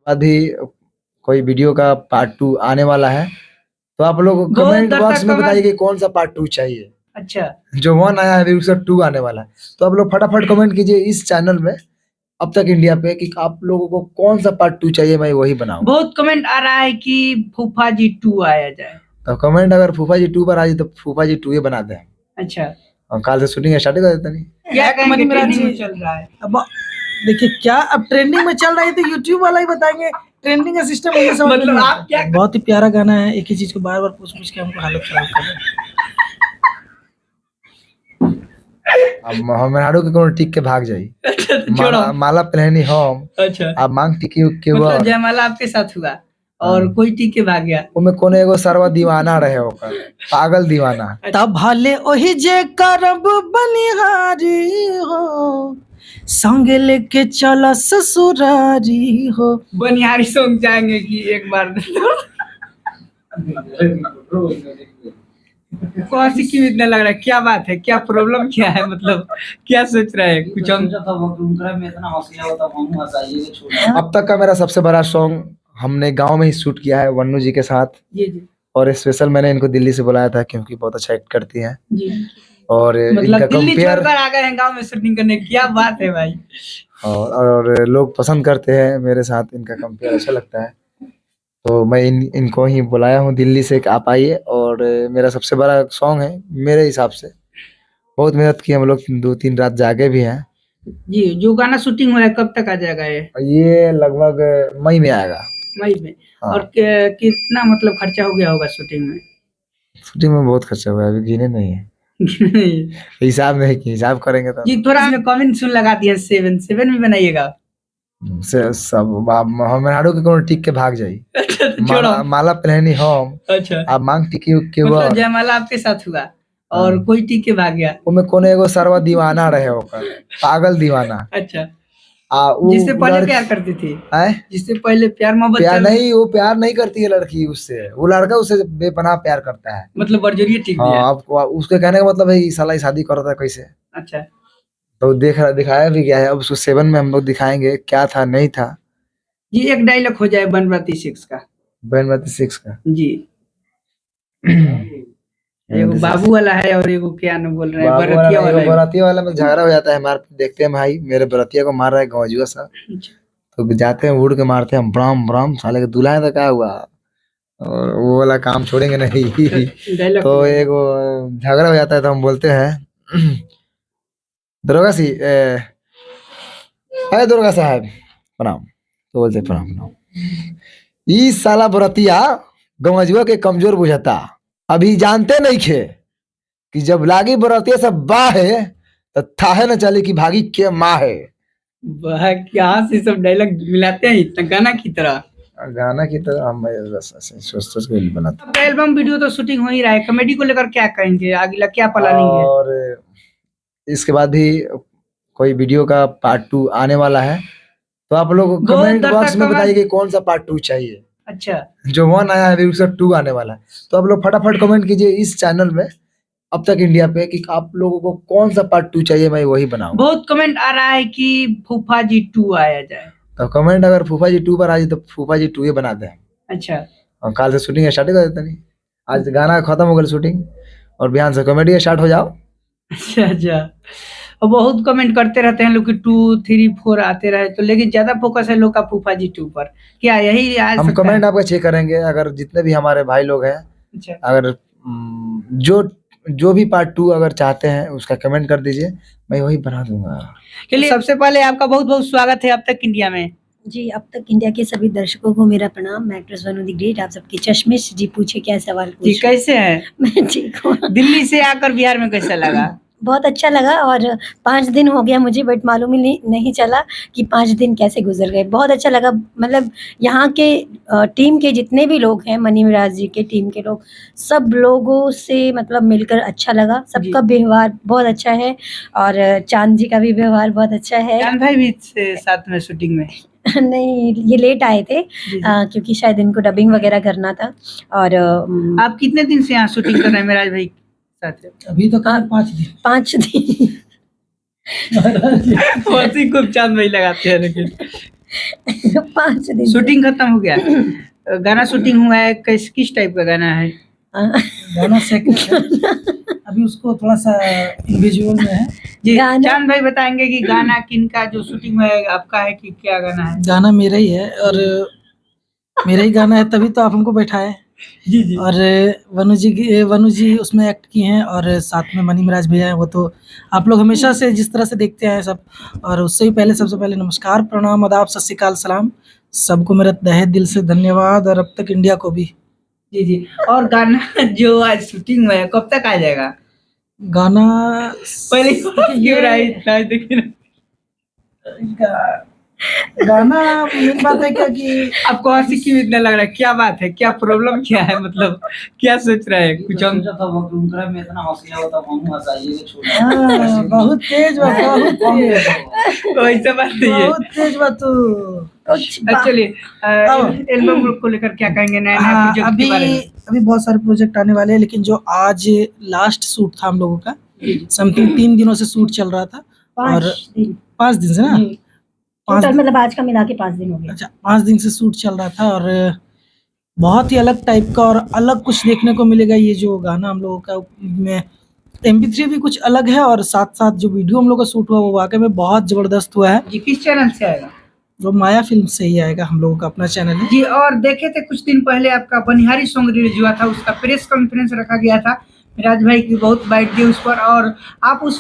बाद भी कोई वीडियो का पार्ट 2 आने वाला है, तो आप लोग कमेंट बॉक्स में बताइए कि कौन सा पार्ट 2 चाहिए। अच्छा, जो 1 आया है उसका 2 आने वाला है, तो आप लोग फटाफट कमेंट कीजिए इस चैनल में अब तक इंडिया पे कि आप लोगों को कौन सा पार्ट 2 चाहिए, मैं वही बनाऊं। बहुत कमेंट आ रहा है कि फूफा जी 2 आया जाए, तो कमेंट अगर फूफा जी 2 पर आ जाए तो फूफा जी 2 ही बना दें। अच्छा, और कल से शूटिंग स्टार्ट कर देते नहीं। क्या कहेंगे ट्रेंडिंग ट्रेंडिंग में में चल रहा है? अब देखिए क्या अब ट्रेंडिंग में चल रहा है तो यूट्यूब वाला ही बताएंगे ट्रेंडिंग का सिस्टम मुझे समझ में मतलब नहीं आप आता। क्या बहुत ही प्यारा गाना है, एक ही चीज को बार बार पूछ पूछ के हमको हालत खराब कर रहा है। अब हमारे के कोनो टिक के भाग जाई। माला पहनी हम, अच्छा, अब मांग टिकी के मतलब जयमाला आपके साथ हुआ और कोई टिक के भाग गया, ओमे कोनो एगो सरवा दीवाना रहे ओकर, पागल दीवाना। तब भले ओही जे करब बनिहारी हो, संग लेके चला ससुरारी हो। बनिहारी सॉन्ग जाएंगे कि एक बार कौन-सी क्यों इतना लग रहा है? क्या बात है? क्या प्रॉब्लम क्या है? मतलब क्या सोच रहे हैं? कुछ हम अब तक का मेरा सबसे बड़ा सॉन्ग हमने गांव में ही शूट किया है वन्नू जी के साथ। जी। और स्पेशल मैंने इनको दिल्ली से बुलाया था क्योंकि बहुत अच्छा एक्ट करती हैं जी। और मतलब इनका दिल्ली कंपेयर छोड़कर आ गए हैं गाँव में शूटिंग करने, क्या बात है भाई? और लोग पसंद करते हैं मेरे साथ, इनका कंपेयर अच्छा लगता है, तो मैं इनको ही बुलाया हूँ दिल्ली से कि आप आइए। और मेरा सबसे बड़ा सॉन्ग है मेरे हिसाब से, बहुत मेहनत की हम लोग, 2-3 रात जागे भी हैं। जी, जो गाना शूटिंग हो रहा है कब तक आ जाएगा ये लगभग मई में आएगा। मई में। हाँ। और कितना मतलब खर्चा हो गया होगा शूटिंग में? शूटिंग में बहुत खर्चा हुआ है, अभी गिने नहीं है। हिसाब नहीं कि हिसाब करेंगे तो जी थोड़ा कमेंट सुन लगा दिया 7 भी बनाइएगा। सब हमारे के कोनो टिक के भाग जाई। माला पहनी हम, अच्छा, अब मांग टिकी के मतलब जयमाला आपके साथ हुआ और कोई टिक के भाग गया, ओमे कोनो एगो सरवा दीवाना रहे ओकर, पागल दीवाना। अच्छा, जिससे पहले प्यार करती थी, जिससे पहले प्यार मोहब्बत प्यार नहीं, वो प्यार नहीं करती है लड़की उससे, वो लड़का उससे बेपनाह प्यार करता है, मतलब बरजोरिये टिक दिया। हाँ, अब उसके कहने का मतलब है कि साला शादी कर रहा था कैसे। अच्छा, तो दिखाया भी गया है, अब उसको 7 में हम लोग दिखाएंगे क्या था नहीं था। जी एक डायलॉग हो जाए बनवाती 6 का। बनवाती 6 का जी एगो बाबू वाला है और एगो क्या न बोल रहे हैं बरातिया वाला में झगड़ा हो जाता है हमारे, देखते हैं भाई मेरे बरातिया को मार रहा है गौजुआ सा, तो जाते हैं उड़ के मारते हैं ब्राम ब्राम, साले के दूल्हा है तो क्या हुआ, और वो वाला काम छोड़ेंगे नहीं। तो एगो झगड़ा हो जाता है तो हम बोलते हैं दरोगा सी है दरोगा साहब प्रणाम, तो बोलते प्रणाम प्रणाम, ई साला बरतिया गंवजुआ के कमजोर बुझाता, अभी जानते नहीं खे कि जब लागी बरतिया सब बाहे तो थाहे न चले कि भागी के माँ है। वह क्या से सब डायलॉग मिलाते हैं इतना गाना की तरह। गाना की तरह हम सोच के बनाते। आपका एल्बम वीडियो तो शूटिंग हो ही रहा है, कॉमेडी को लेकर क्या कहेंगे, अगला क्या प्लानिंग है? और इसके बाद भी कोई वीडियो का पार्ट 2 आने वाला है, तो आप लोग कमेंट बॉक्स में बताइए कि कौन सा पार्ट 2 चाहिए। अच्छा, जो 1 आया है उसका 2 आने वाला है, तो आप लोग फटाफट कमेंट कीजिए इस चैनल में अब तक इंडिया पे कि आप लोगों को कौन सा पार्ट 2 चाहिए, मैं वही बनाऊं। बहुत कमेंट आ रहा है कि फूफा जी 2 आया जाए, तो कमेंट अगर फूफा जी 2 पर आ जाए तो फूफा जी 2 ही बना दें। अच्छा, और कल से शूटिंग स्टार्ट कर देते नहीं, आज गाना खत्म हो गया शूटिंग और बिहान से कॉमेडी स्टार्ट हो जाओ। अच्छा, और बहुत कमेंट करते रहते हैं लोग कि 2, 3, 4 आते रहे, तो लेकिन ज्यादा फोकस है लोग का फूफा जी 2 पर, क्या यही आ हम सकता कमेंट है? आपका चेक करेंगे, अगर जितने भी हमारे भाई लोग हैं, अच्छा, अगर जो भी पार्ट 2 अगर चाहते हैं उसका कमेंट कर दीजिए, मैं वही बना दूंगा। चलिए सबसे पहले आपका बहुत बहुत स्वागत है अब तक इंडिया में। जी अब तक इंडिया के सभी दर्शकों को मेरा प्रणाम, मैं एक्ट्रेस वनु द ग्रेट, आप सबकी चश्मिश। जी पूछे क्या सवाल जी पूछे। कैसे हैं? मैं ठीक हूँ। दिल्ली से आकर बिहार में कैसा लगा? बहुत अच्छा लगा, और 5 दिन हो गया मुझे, बट मालूम ही नहीं चला कि 5 दिन कैसे गुजर गए। बहुत अच्छा लगा, मतलब यहाँ के टीम के जितने भी लोग हैं, मनी मिराज जी के टीम के लोग, सब लोगों से मतलब मिलकर अच्छा लगा, सबका व्यवहार बहुत अच्छा है, और चांद जी का भी व्यवहार बहुत अच्छा है। चांद भाई भी साथ में शूटिंग में? नहीं, ये लेट आए थे क्योंकि शायद इनको डबिंग वगैरह करना था। और आप कितने दिन से यहाँ शूटिंग कर रहे हैं मिराज भाई साथ? अभी तो 5 दिन। हंसी खूब चांद भाई लगाते हैं लेकिन 5 दिन से। शूटिंग खत्म हो गया? गाना शूटिंग हुआ है, किस टाइप का गाना है? गाना सेकंड है, अभी उसको थोड़ा सा विजुअल में है। जी, गाना- चांद भाई बताएंगे कि गाना किनका जो शूटिंग हुआ है, आपका है कि क्या गाना है? गाना मेरा ही है और मेरा ही गाना है, तभी तो आप हमको बैठाए। जी जी। और वनु जी उसमें एक्ट की हैं और साथ में मनी मिराज भैया हैं। वो तो आप लोग हमेशा से जिस तरह से देखते आए सब, और उससे ही पहले सबसे पहले नमस्कार, प्रणाम, आदाब, सत श्री अकाल, सलाम सबको मेरा तहे दिल से धन्यवाद, और अब तक इंडिया को भी। जी जी। और गाना जो आज शूटिंग हुआ है कब तक आ जाएगा? गाना पहले क्यों रहा है इतना, देखिए ना। गाना मेन बात है क्या कि आपको हंसी क्यों इतना लग रहा है? क्या बात है, क्या प्रॉब्लम क्या है, मतलब क्या सोच रहे हैं? कुछ हम में इतना हंसिया होता हम हंसाइए छोड़ हाँ, बहुत तेज बा, बहुत तेज, वैसा बात नहीं है। बहुत तेज बा तू। कुछ अब चलिए, एल्बम को लेकर क्या कहेंगे, नया नया हाँ, प्रोजेक्ट के बारे में? अभी बहुत सारे प्रोजेक्ट आने वाले हैं, लेकिन जो आज लास्ट शूट था हम लोगों का, समथिंग 3 दिनों से शूट चल रहा था। 5 और दिन 5 दिन से ना, टोटल, 5 मतलब आज का मिला के 5 दिन हो गए। अच्छा 5 दिन से शूट चल रहा था, और बहुत ही अलग टाइप का और अलग कुछ देखने को मिलेगा। ये जो गाना हम लोगों का में MP3 भी कुछ अलग है, और साथ साथ जो वीडियो हम लोग का शूट हुआ वो वाकई में बहुत जबरदस्त हुआ है। जी, किस चैनल से आएगा? वो माया फिल्म से ही आएगा, हम लोगों का अपना चैनल है। जी, और देखे थे कुछ दिन पहले आपका बनिहारी सॉन्ग रिलीज हुआ था, उसका प्रेस कॉन्फ्रेंस रखा गया था, मिराज भाई की बहुत बाइट थी उस पर, और आप उस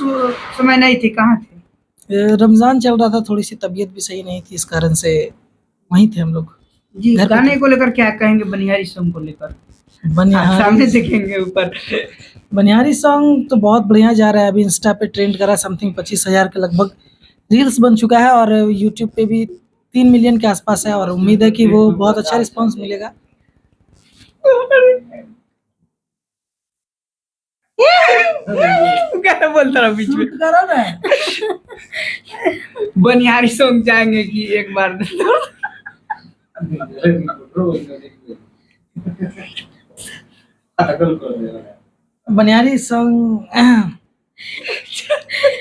समय नहीं थे, कहाँ थे? रमजान चल रहा था, थोड़ी सी तबीयत भी सही नहीं थी, इस कारण से वहीं थे हम लोग। जी, घर पे गाने थे। को लेकर क्या कहेंगे, बनिहारी सॉन्ग को लेकर? आप बनिहारी सामने देखेंगे ऊपर। बनिहारी सॉन्ग तो बहुत बढ़िया जा रहा है, अभी इंस्टा पे ट्रेंड करा, समथिंग 25,000 के लगभग रील्स बन चुका है, और यूट्यूब पे भी 3 मिलियन के आसपास है, और उम्मीद है कि वो बहुत अच्छा रिस्पांस मिलेगा। क्या बोलता रहा बीच में? शूट करो ना। बनिहारी सॉन्ग जाएंगे कि एक बार? बनिहारी सॉन्ग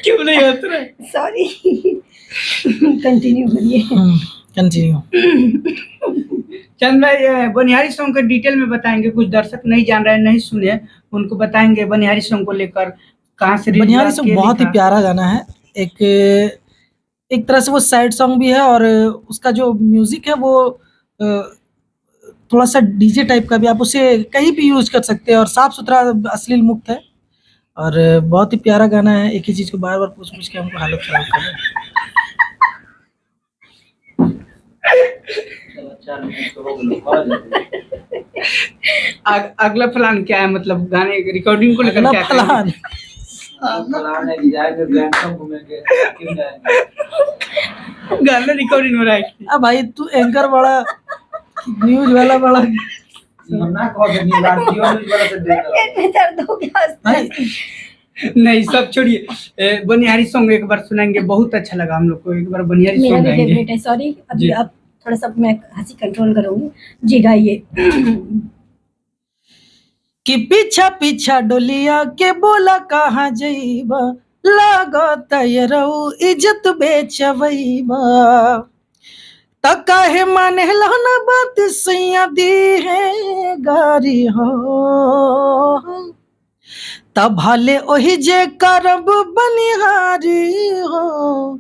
क्यों नहीं होता है? सॉरी, कंटिन्यू करिए। कंटिन्यू। चंद भाई, बनिहारी सॉन्ग के डिटेल में बताएंगे, कुछ दर्शक नहीं जान रहे हैं, नहीं सुने, उनको बताएंगे बनिहारी सॉन्ग को लेकर कहाँ से release बनिहारी हुआ, सॉन्ग के बहुत ही लिखा? प्यारा गाना है। एक तरह से वो सैड सॉन्ग भी है, और उसका जो म्यूजिक है वो थोड़ा सा डीजे टाइप का भी, आप उसे कहीं भी यूज कर सकते हैं, और साफ सुथरा अश्लील मुक्त है, और बहुत ही प्यारा गाना है। एक ही चीज को बार बार पूछ पूछ के हमको हालत खराब कर रहा है। अगला प्लान क्या है, मतलब गाने रिकॉर्डिंग को लेकर अगला क्या करेंगे? प्लान गाना रिकॉर्डिंग हो रहा है? अब भाई तू एंकर बड़ा, न्यूज वाला बड़ा दर्द हो गया। भाई। नहीं, सब छोड़िए, बनिहारी सॉन्ग एक बार सुनाएंगे, बहुत अच्छा लगा हम लोग को, एक बार बनिहारी मेरा सॉन्ग भी गाएंगे। फेवरेट है। सॉरी, अभी जी। अब थोड़ा सा मैं हंसी कंट्रोल करूंगी। जी गाइए। कि पीछा पीछा डोलिया के बोला कहाँ जइबा, लागत ये रहू इज्जत बेचवैबा, त काहे माने ना बात सैया दी है गारी हो, तब भले ओही जे करब बनिहारी हो,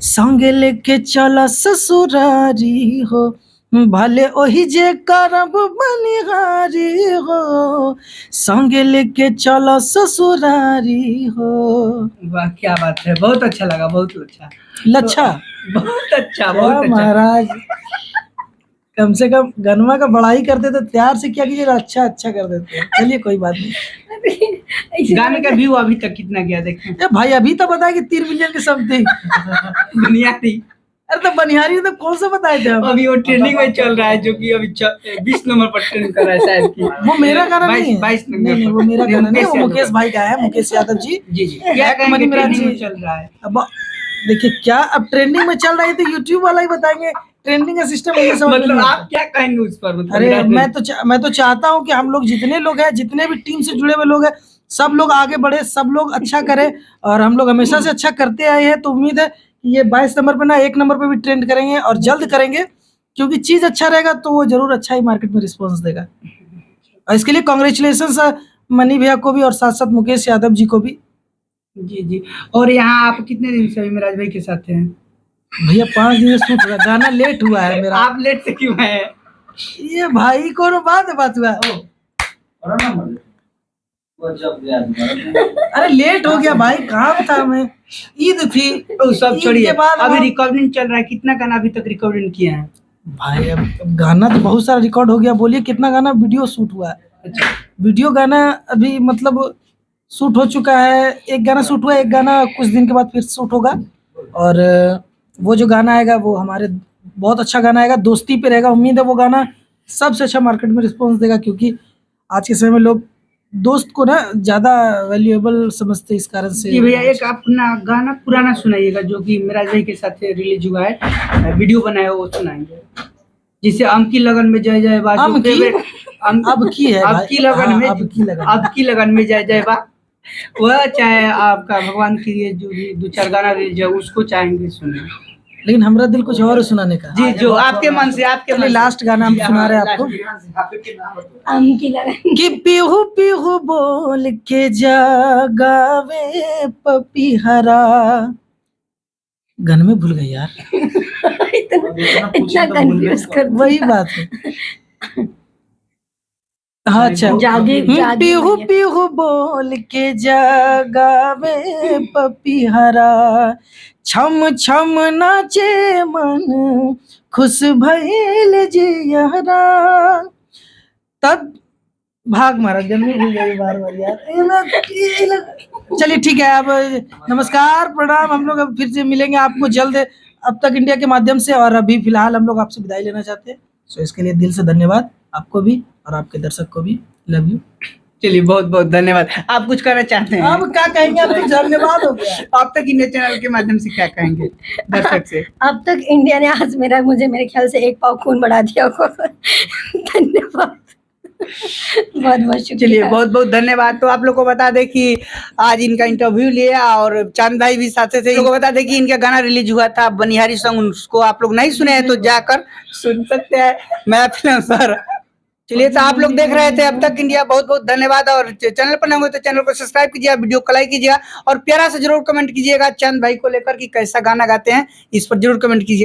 संगे लेके चला ससुरारी हो, भले ओही जे करब बनिहारी हो, संगे लेके चला ससुरारी हो। वाह, क्या बात है, बहुत अच्छा लगा, बहुत अच्छा, लच्छा बहुत अच्छा, क्या बहुत अच्छा। महाराज, कम से कम गनमा का बड़ाई करते तो प्यार से क्या कीजिए, अच्छा अच्छा कर देते हैं। चलिए कोई बात नहीं। गाने का व्यू अभी तक कितना गया देखें? ए भाई अभी तो बताया कि 3 मिलियन के समथिंग। बनिहारी अरे तो बनिहारी तो कौन सा बताए थे हम? अभी वो ट्रेंडिंग में चल रहा है, जो कि अभी 20 नंबर पर ट्रेंड कर रहा है शायद कि वो मेरा गाना नहीं है। 22 नहीं नहीं, वो मेरा गाना नहीं है, वो मुकेश भाई का है, मुकेश यादव जी। जी जी, क्या एक कहेंगे, मनी मिराज ट्रेंडिंग में जी। चल रहा है? अब देखिए क्या, अब ट्रेंडिंग में चल रहा है तो यूट्यूब वाला ही बताएंगे, ट्रेंडिंग का सिस्टम मुझे समझ में मतलब नहीं आप आता। क्या कहेंगे उस पर, मतलब अरे मिराज भाई? मैं तो चाहता हूँ कि हम लोग जितने लोग हैं, जितने भी टीम से जुड़े हुए लोग हैं, सब लोग आगे बढ़े, सब लोग अच्छा करें, और हम लोग हमेशा से अच्छा करते आए हैं, तो उम्मीद है ये 22 नंबर पे ना 1 नंबर पे भी ट्रेंड करेंगे और जल्द करेंगे, क्योंकि चीज अच्छा रहेगा तो वो जरूर अच्छा ही मार्केट में रिस्पॉन्स देगा। और इसके लिए कॉन्ग्रेचुलेशन मनी भैया को भी और साथ साथ मुकेश यादव जी को भी। जी जी। और यहाँ आप कितने दिन से अभिमराज भाई के साथ हैं? भैया 5 दिन से शूट हुआ, गाना लेट हुआ है मेरा। आप लेट से क्यों है? ये भाई को बात हुआ। और ना मत वो जब गया दोबारा। अरे लेट हो गया भाई, कहाँ था मैं, ईद थी। तो सब ईद छोड़िए, के बाद अभी हम- रिकॉर्डिंग चल रहा है। कितना गाना अभी तक रिकॉर्डिंग किया है? भाई अब गाना तो बहुत सारा रिकॉर्ड हो गया। बोलिए कितना गाना वीडियो शूट हुआ है? अच्छा, वीडियो गाना अभी मतलब शूट हो चुका है, एक गाना शूट हुआ है, एक गाना कुछ दिन के बाद फिर शूट होगा। और वो जो गाना आएगा वो हमारे बहुत अच्छा गाना आएगा, दोस्ती पे रहेगा। उम्मीद है वो गाना सबसे अच्छा मार्केट में रिस्पॉन्स देगा, क्योंकि आज के समय में लोग दोस्त को ना ज़्यादा वैल्यूएबल समझते हैं, इस कारण से। जी भैया, एक अपना गाना पुराना सुनाइएगा जो कि मिराज भाई के साथ रिलीज हुआ है, वीडियो बनाया है, वो सुनाएंगे। जिसे अम की लगन में जय जय बा, अम की? अब की है अब भाई। की लगन हाँ, में, अब की लगन। अब की लगन में जय जय बा, वह चाहे आपका भगवान की ये जो भी 2-4 गाना रिलीज है उसको चाहेंगे सुनने। लेकिन हमरा दिल कुछ और है सुनाने का। जी, जो आपके मन से, आपके चलिए मन से। लास्ट गाना हम सुना रहे हैं आपको। आम की लगन। कि पीहू पीहू बोल के जागावे पपीहरा। गाने में भूल गई यार, इतना कंफ्यूज कर वही बात है। हाँ अच्छा, जागे जागे पीहू भैया। पीहू बोल के जागावे पपीहरा, छम छम नाचे मन खुश भइल जियरा। तब भाग मारा, जन्मी भूल गई बार बार यार। चलिए ठीक है, अब नमस्कार प्रणाम, हम लोग अब फिर से मिलेंगे आपको जल्द अब तक इंडिया के माध्यम से। और अभी फिलहाल हम लोग आपसे विदाई लेना चाहते हैं, सो इसके लिए दिल से धन्यवाद आपको भी और आपके दर्शक को भी। Love you. चलिए, बहुत बहुत धन्यवाद। आप कुछ कहना चाहते हैं? अब क्या कहेंगे, अब तो धन्यवाद हो गया। आप तक इंडिया चैनल के माध्यम से क्या कहेंगे दर्शक से? अब तक इंडिया ने आज मुझे मेरे ख्याल से 1 पाव खून बढ़ा दिया होगा। धन्यवाद, बहुत बहुत चलिए, शुक्रिया। बहुत बहुत धन्यवाद। तो आप लोग को बता दें कि आज इनका इंटरव्यू लिया और चांद भाई भी साथ थे। लोगों को बता दें कि इनका गाना रिलीज हुआ था बनिहारी सॉन्ग, उसको आप लोग नहीं सुने हैं तो जाकर सुन सकते हैं, मेरा फिल्म सर। चलिए, तो आप लोग देख रहे थे अब तक इंडिया, बहुत बहुत धन्यवाद। और चैनल पर नए हो तो चैनल को सब्सक्राइब कीजिएगा, वीडियो को लाइक कीजिएगा और प्यारा से जरूर कमेंट कीजिएगा चांद भाई को लेकर कि कैसा गाना गाते हैं, इस पर जरूर कमेंट कीजिए।